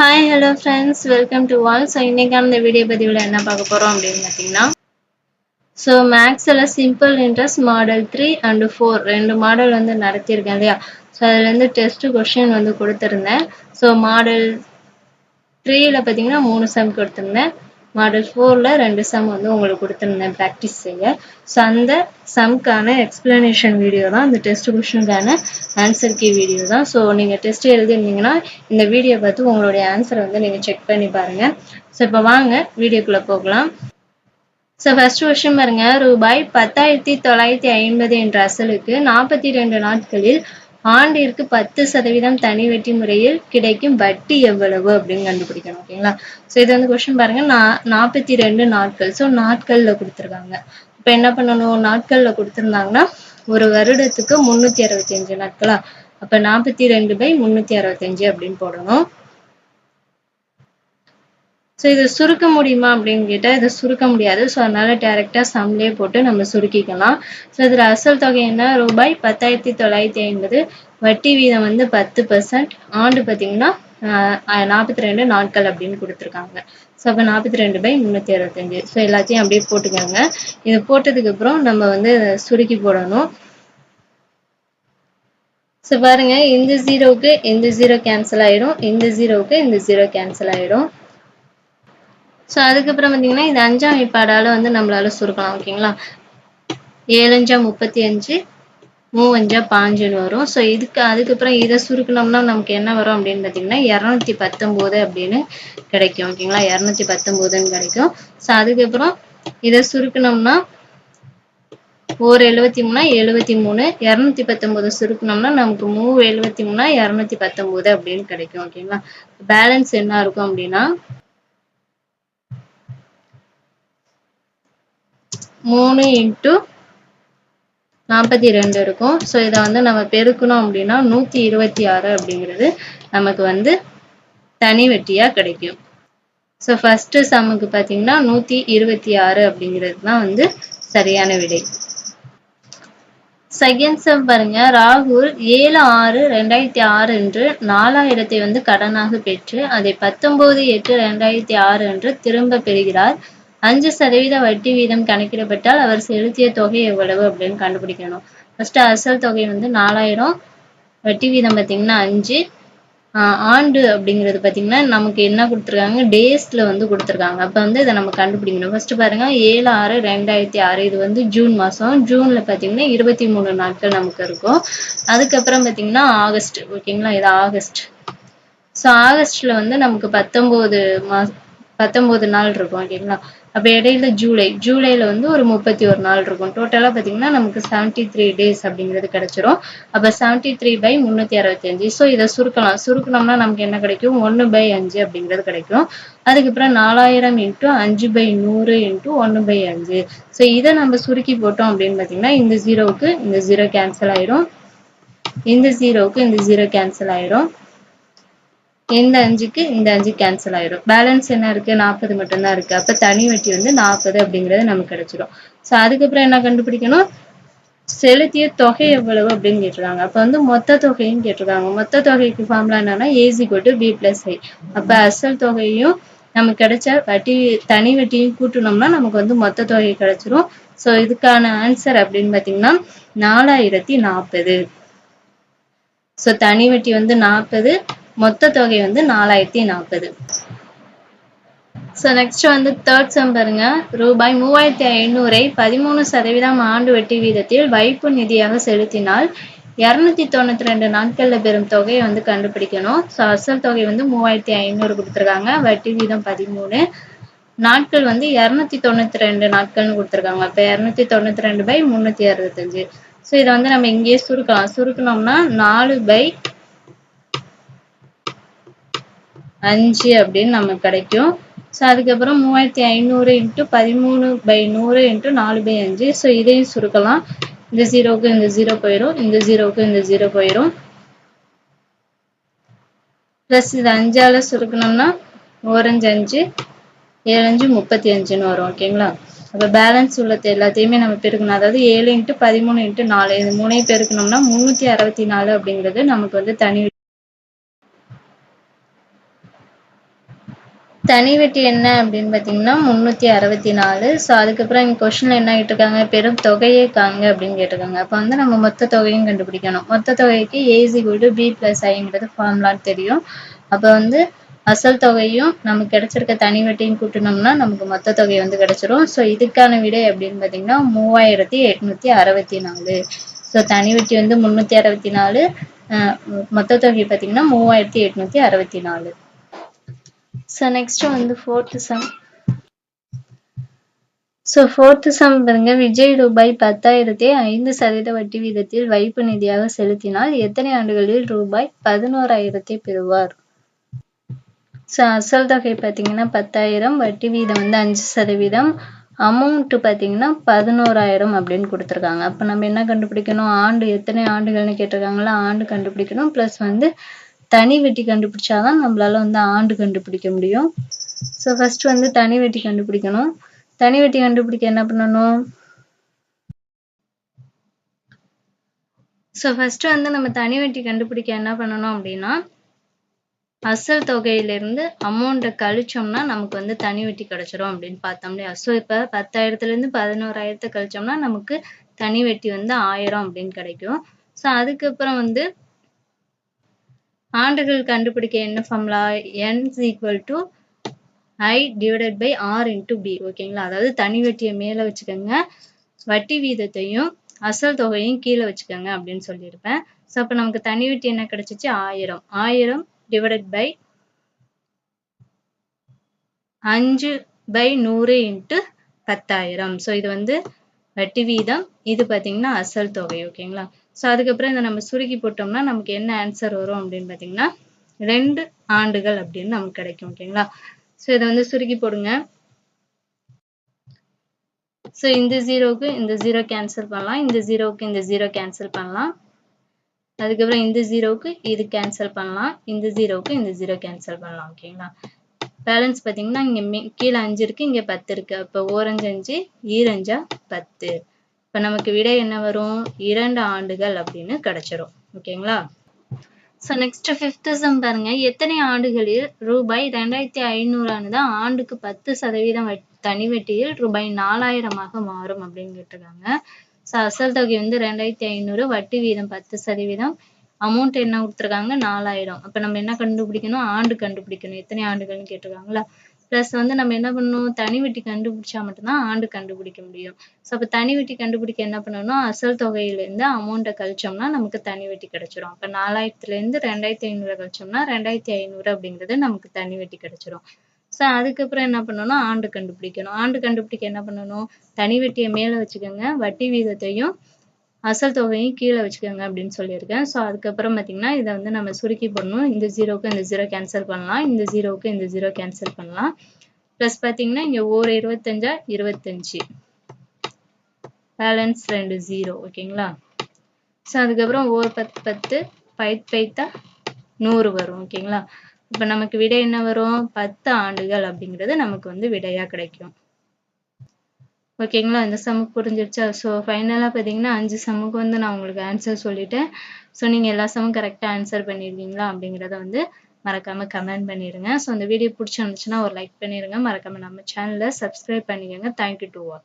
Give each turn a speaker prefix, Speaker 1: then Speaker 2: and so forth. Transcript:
Speaker 1: Hi hello friends, welcome to all. So இன்றைக்கான இந்த video பதிவில் என்ன பார்க்க போகிறோம் அப்படின்னு பார்த்தீங்கன்னா, ஸோ மேக்ஸில் சிம்பிள் இன்ட்ரெஸ்ட் மாடல் 3 அண்ட் 4 ரெண்டு மாடல் வந்து நடத்தியிருக்கேன் இல்லையா. ஸோ அதுலேருந்து டெஸ்ட்டு கொஷின் வந்து கொடுத்துருந்தேன். ஸோ மாடல் 3ல் பார்த்தீங்கன்னா 3 சம் கொடுத்துருந்தேன். மாடல் 4ல் 2 சம் வந்து உங்களுக்கு கொடுத்துருந்தேன் ப்ராக்டிஸ் செய்ய. ஸோ அந்த சம்க்கான எக்ஸ்பிளனேஷன் வீடியோ தான், இந்த டெஸ்ட் கொஷனுக்கான ஆன்சர் கீ வீடியோ தான். ஸோ நீங்கள் டெஸ்ட் எழுதிருந்தீங்கன்னா இந்த வீடியோ பார்த்து உங்களுடைய ஆன்சரை வந்து நீங்கள் செக் பண்ணி பாருங்கள். ஸோ இப்போ வாங்க வீடியோக்குள்ளே போகலாம். ஸோ ஃபர்ஸ்ட் கொஸ்டின் பாருங்க, ரூபாய் 10,950 என்ற அசலுக்கு 42 நாட்களில் ஆண்டிற்கு 10% தனி வட்டி முறையில் கிடைக்கும் வட்டி எவ்வளவு அப்படின்னு கண்டுபிடிக்கணும். ஓகேங்களா. ஸோ இது வந்து கொஸ்டின் பாருங்க, 42 நாட்கள். ஸோ நாட்கள்ல கொடுத்துருக்காங்க. இப்போ என்ன பண்ணணும், நாட்கள்ல கொடுத்துருந்தாங்கன்னா ஒரு வருடத்துக்கு 365 நாட்களா, அப்ப 42/365 அப்படின்னு போடணும். ஸோ இதை சுருக்க முடியுமா அப்படின்னு கேட்டால் இதை சுருக்க முடியாது. ஸோ அதனால டேரெக்டாக சம்லேயே போட்டு நம்ம சுருக்கிக்கலாம். ஸோ இதில் அசல் தொகை என்ன, ரூபாய் 10,950, வட்டி வீதம் வந்து 10%, ஆண்டு பார்த்தீங்கன்னா 42 நாட்கள் அப்படின்னு கொடுத்துருக்காங்க. ஸோ அப்போ 42/365. ஸோ எல்லாத்தையும் அப்படியே போட்டுக்கோங்க. இது போட்டதுக்கு அப்புறம் நம்ம வந்து சுருக்கி போடணும். ஸோ பாருங்க, இந்த ஜீரோவுக்கு இந்த ஜீரோ கேன்சல் ஆயிடும், இந்த ஜீரோவுக்கு இந்த ஜீரோ கேன்சல் ஆயிடும். ஸோ அதுக்கப்புறம் பார்த்தீங்கன்னா இது 5ஆம் வாய்ப்பாடால் வந்து நம்மளால சுருக்கலாம். ஓகேங்களா. 7×5 35, 3×5 5ன்னு வரும். ஸோ அதுக்கப்புறம் இதை சுருக்கணும்னா நமக்கு என்ன வரும் அப்படின்னு பார்த்தீங்கன்னா 219 அப்படின்னு கிடைக்கும். ஓகேங்களா. 219ன்னு கிடைக்கும். ஸோ அதுக்கப்புறம் இதை சுருக்கணும்னா 73 73, 219 சுருக்கணும்னா நமக்கு 73 219 அப்படின்னு கிடைக்கும். ஓகேங்களா. பேலன்ஸ் என்ன இருக்கும் அப்படின்னா 3 × 42 இருக்கும். ஸோ இதை வந்து நம்ம பெருக்கணும் அப்படின்னா 126 அப்படிங்கிறது நமக்கு வந்து தனி வட்டியாக கிடைக்கும். ஸோ ஃபர்ஸ்ட் சம்முக்கு பார்த்தீங்கன்னா 126 அப்படிங்கிறது தான் வந்து சரியான விடை. செகண்ட் சம் பாருங்க, ராகுல் 7/6/2006 என்று 4000 வந்து கடனாக பெற்று அதை 19/8/2006 என்று திரும்ப பெறுகிறார். 5% வட்டி வீதம் கணக்கிடப்பட்டால் அவர் செலுத்திய தொகை எவ்வளவு அப்படின்னு கண்டுபிடிக்கணும். ஃபர்ஸ்ட் அசல் தொகை வந்து 4000, வட்டி வீதம் பார்த்தீங்கன்னா 5, ஆண்டு அப்படிங்கிறது பார்த்தீங்கன்னா நமக்கு என்ன கொடுத்துருக்காங்க, டேஸ்ல வந்து கொடுத்துருக்காங்க. அப்போ வந்து இதை நம்ம கண்டுபிடிக்கணும். ஃபர்ஸ்ட் பாருங்க, 7/6/2006 இது வந்து ஜூன் மாதம். ஜூன்ல பார்த்தீங்கன்னா 23 நாட்கள் நமக்கு இருக்கும். அதுக்கப்புறம் பார்த்தீங்கன்னா ஆகஸ்ட். ஓகேங்களா. இது ஆகஸ்ட். ஸோ ஆகஸ்ட்ல வந்து நமக்கு 19 நாள் இருக்கும். ஓகேங்களா. அப்போ இடையில ஜூலைல வந்து ஒரு 31 நாள் இருக்கும். டோட்டலாக பார்த்தீங்கன்னா நமக்கு 73 டேஸ் அப்படிங்கிறது கிடைச்சிரும். அப்போ 73/365. ஸோ இதை சுருக்கணும்னா நமக்கு என்ன கிடைக்கும், 1/5 அப்படிங்கிறது கிடைக்கும். அதுக்கப்புறம் 4000 × 5/100 × 1/5. ஸோ இதை நம்ம சுருக்கி போட்டோம் அப்படின்னு பார்த்தீங்கன்னா இந்த ஜீரோவுக்கு இந்த ஜீரோ கேன்சல் ஆயிரும், இந்த ஜீரோவுக்கு இந்த ஜீரோ கேன்சல் ஆயிரும், இந்த 5க்கு இந்த 5 கேன்சல் ஆயிடும். பேலன்ஸ் என்ன இருக்கு, 40 மட்டும்தான் இருக்கு. அப்ப தனி வட்டி வந்து 40 அப்படிங்கிறது நமக்கு கிடைச்சிடும். ஸோ அதுக்கப்புறம் என்ன கண்டுபிடிக்கணும், செலுத்திய தொகை எவ்வளவு அப்படின்னு கேட்டிருக்காங்க. அப்ப வந்து மொத்த தொகையும் கேட்டிருக்காங்க. மொத்த தொகைக்கு ஃபார்முலா என்னன்னா A=B+I. அப்ப அசல் தொகையும் நமக்கு கிடைச்ச வட்டி தனி வட்டியும் கூட்டணும்னா நமக்கு வந்து மொத்த தொகை கிடைச்சிரும். ஸோ இதுக்கான ஆன்சர் அப்படின்னு பார்த்தீங்கன்னா 4040. ஸோ தனி வட்டி வந்து 40, மொத்த தொகை வந்து 4040. ஸோ நெக்ஸ்ட் வந்து தேர்ட் சம் பாருங்க, ரூபாய் 3500 13% ஆண்டு வட்டி வீதத்தில் வைப்பு நிதியாக செலுத்தினால் 292 நாட்கள்ல பெறும் தொகையை வந்து கண்டுபிடிக்கணும். ஸோ அசல் தொகை வந்து 3500 கொடுத்துருக்காங்க, வட்டி வீதம் 13, நாட்கள் வந்து 292 நாட்கள்னு கொடுத்துருக்காங்க. அப்போ 292/365. ஸோ இதை வந்து நம்ம இங்கேயே சுருக்கணும்னா 4/5 அப்படின்னு நமக்கு கிடைக்கும். ஸோ அதுக்கப்புறம் 3500 × 13/100 × 4/5. ஸோ இதையும் சுருக்கலாம். இந்த ஜீரோவுக்கு இந்த ஜீரோ போயிடும், இந்த ஜீரோவுக்கு இந்த ஜீரோ போயிடும். ப்ளஸ் இது 5ஆல் சுருக்கணும்னா 4×5 7×5 35ன்னு வரும். ஓகேங்களா. அப்போ பேலன்ஸ் உள்ளது எல்லாத்தையுமே நம்ம பெருக்கணும். அதாவது 7 × 13 × 4 இது 3ஐயும் பெருக்கணும்னா 364 அப்படிங்கிறது நமக்கு வந்து தனி. தனி வெட்டி என்ன அப்படின்னு பார்த்தீங்கன்னா 364. ஸோ அதுக்கப்புறம் இங்கே கொஸ்டினில் என்ன கேட்டிருக்காங்க, பெரும் தொகையை காண்க அப்படின்னு கேட்டிருக்காங்க. அப்போ வந்து நம்ம மொத்த தொகையும் கண்டுபிடிக்கணும். மொத்த தொகைக்கு A = B + Iங்கிறது ஃபார்முலான்னு தெரியும். அப்போ வந்து அசல் தொகையும் நமக்கு கிடைச்சிருக்க தனி வெட்டியும் கூட்டினோம்னா நமக்கு மொத்த தொகை வந்து கிடைச்சிரும். ஸோ இதுக்கான விடை அப்படின்னு பார்த்தீங்கன்னா 3864. ஸோ தனி வெட்டி வந்து 364, மொத்த தொகை பார்த்தீங்கன்னா 3864. ஸோ நெக்ஸ்ட் வந்து fourth some. So fourth some பாருங்க, விஜய் ரூபாய் 10,000-ஐ 5% வட்டி வீதத்தில் வைப்பு நிதியாக செலுத்தினால் எத்தனை ஆண்டுகளில் ரூபாய் 11,000-ஐ பெறுவார்? ஸோ அசல் தொகை பார்த்தீங்கன்னா 10,000, வட்டி வீதம் வந்து 5%, அமௌண்ட் பார்த்தீங்கன்னா 11,000 அப்படின்னு கொடுத்துருக்காங்க. அப்போ நம்ம என்ன கண்டுபிடிக்கணும், ஆண்டு எத்தனை ஆண்டுகள்னு கேட்டிருக்காங்களா, ஆண்டு கண்டுபிடிக்கணும். ப்ளஸ் வந்து தனி வெட்டி கண்டுபிடிச்சாதான் நம்மளால வந்து ஆண்டு கண்டுபிடிக்க முடியும். ஸோ ஃபர்ஸ்ட் வந்து தனி வெட்டி கண்டுபிடிக்கணும். தனி வெட்டி கண்டுபிடிக்க என்ன பண்ணணும், ஸோ ஃபர்ஸ்ட் வந்து நம்ம தனி வெட்டி கண்டுபிடிக்க என்ன பண்ணணும் அப்படின்னா, அசல் தொகையிலிருந்து அமௌண்ட்டை கழிச்சோம்னா நமக்கு வந்து தனி வெட்டி கிடைச்சிரும் அப்படின்னு பார்த்தோம் இல்லையா. ஸோ இப்போ 10,000-லேருந்து 11,000 கழிச்சோம்னா நமக்கு தனி வெட்டி வந்து 1000 அப்படின்னு கிடைக்கும். ஸோ அதுக்கப்புறம் வந்து ஆண்டுகள் கண்டுபிடிக்க என்ன ஃபார்முலா, n = I/R × B. ஓகேங்களா. அதாவது தனி வெட்டியை மேலே வச்சுக்கோங்க, வட்டி வீதத்தையும் அசல் தொகையும் கீழே வச்சுக்கோங்க அப்படின்னு சொல்லியிருப்பேன். ஸோ அப்போ நமக்கு தனி வெட்டி என்ன கிடைச்சிச்சு, 1000. 1000 ÷ 5/100 × 10,000. ஸோ இது வந்து வட்டி வீதம், இது பார்த்தீங்கன்னா அசல் தொகை. ஓகேங்களா. ஸோ அதுக்கப்புறம் இதை நம்ம சுருக்கி போட்டோம்னா நமக்கு என்ன ஆன்சர் வரும் அப்படின்னு பார்த்தீங்கன்னா 2 ஆண்டுகள் அப்படின்னு நமக்கு கிடைக்கும். ஓகேங்களா. ஸோ இதை வந்து சுருக்கி போடுங்க. ஸோ இந்த ஜீரோவுக்கு இந்த ஜீரோ கேன்சல் பண்ணலாம், இந்த ஜீரோவுக்கு இந்த ஜீரோ கேன்சல் பண்ணலாம், அதுக்கப்புறம் இந்த ஜீரோவுக்கு இது கேன்சல் பண்ணலாம், இந்த ஜீரோவுக்கு இந்த ஜீரோ கேன்சல் பண்ணலாம். ஓகேங்களா. பேலன்ஸ் பார்த்தீங்கன்னா இங்கே கீழே 5 இருக்கு, இங்கே 10 இருக்கு. அப்போ 4 5 5, 2 5 10. இப்போ நமக்கு விடை என்ன வரும், 2 ஆண்டுகள் அப்படின்னு கிடைச்சிரும். ஓகேங்களா. ஸோ நெக்ஸ்ட் ஃபிஃப்த் சம் பாருங்க, எத்தனை ஆண்டுகளில் ரூபாய் 2,500 ஆண்டுக்கு 10% தனி வெட்டியில் ரூபாய் 4,000 மாறும் அப்படின்னு கேட்டிருக்காங்க. ஸோ அசல் தொகை வந்து 2,500, வட்டி வீதம் 10%, அமௌண்ட் என்ன கொடுத்துருக்காங்க, 4,000. அப்போ நம்ம என்ன கண்டுபிடிக்கணும், ஆண்டு கண்டுபிடிக்கணும், எத்தனை ஆண்டுகள்னு கேட்டிருக்காங்களா. ப்ளஸ் வந்து நம்ம என்ன பண்ணணும், தனி வெட்டி கண்டுபிடிச்சா மட்டும்தான் ஆண்டு கண்டுபிடிக்க முடியும். ஸோ அப்போ தனி வெட்டி கண்டுபிடிக்க என்ன பண்ணணும், அசல் தொகையிலேருந்து அமௌண்ட்டை கழிச்சோம்னா நமக்கு தனி வெட்டி கிடைச்சிரும். அப்போ 4,000-லேருந்து 2,500 கழிச்சோம்னா 2,500 அப்படிங்கிறது நமக்கு தனி வெட்டி கிடைச்சிரும். ஸோ அதுக்கப்புறம் என்ன பண்ணணும், ஆண்டு கண்டுபிடிக்கணும். ஆண்டு கண்டுபிடிக்க என்ன பண்ணணும், தனி வெட்டியை மேலே வச்சுக்கோங்க, வட்டி வீதத்தையும் அசல் தொகையும் கீழே வச்சுக்கோங்க அப்படின்னு சொல்லியிருக்கேன். ஸோ அதுக்கப்புறம் பார்த்தீங்கன்னா இதை வந்து நம்ம சுருக்கி போடணும். இந்த ஜீரோவுக்கு இந்த ஜீரோ கேன்சல் பண்ணலாம், இந்த ஜீரோவுக்கு இந்த ஜீரோ கேன்சல் பண்ணலாம். ப்ளஸ் பார்த்தீங்கன்னா இங்கே 1 25 25, பேலன்ஸ் 2 0. ஓகேங்களா. ஸோ அதுக்கப்புறம் 1 10 10, 5 100 வரும். ஓகேங்களா. இப்போ நமக்கு விடை என்ன வரும், 10 ஆண்டுகள் அப்படிங்கிறது நமக்கு வந்து விடையா கிடைக்கும். ஓகேங்களா. இந்த சம்முக்கு புரிஞ்சிருச்சா. ஸோ ஃபைனலாக பார்த்தீங்கன்னா 5 சம்முக்கு வந்து நான் உங்களுக்கு ஆன்சர் சொல்லிட்டேன். ஸோ நீங்கள் எல்லா சம்மும் கரெக்டாக ஆன்சர் பண்ணியிருக்கீங்களா அப்படிங்கிறத வந்து மறக்காமல் கமெண்ட் பண்ணிடுங்க. ஸோ இந்த வீடியோ பிடிச்சிருந்துச்சுன்னா ஒரு லைக் பண்ணிடுங்க, மறக்காமல் நம்ம சேனலை சப்ஸ்கிரைப் பண்ணிக்கோங்க. Thank you to all.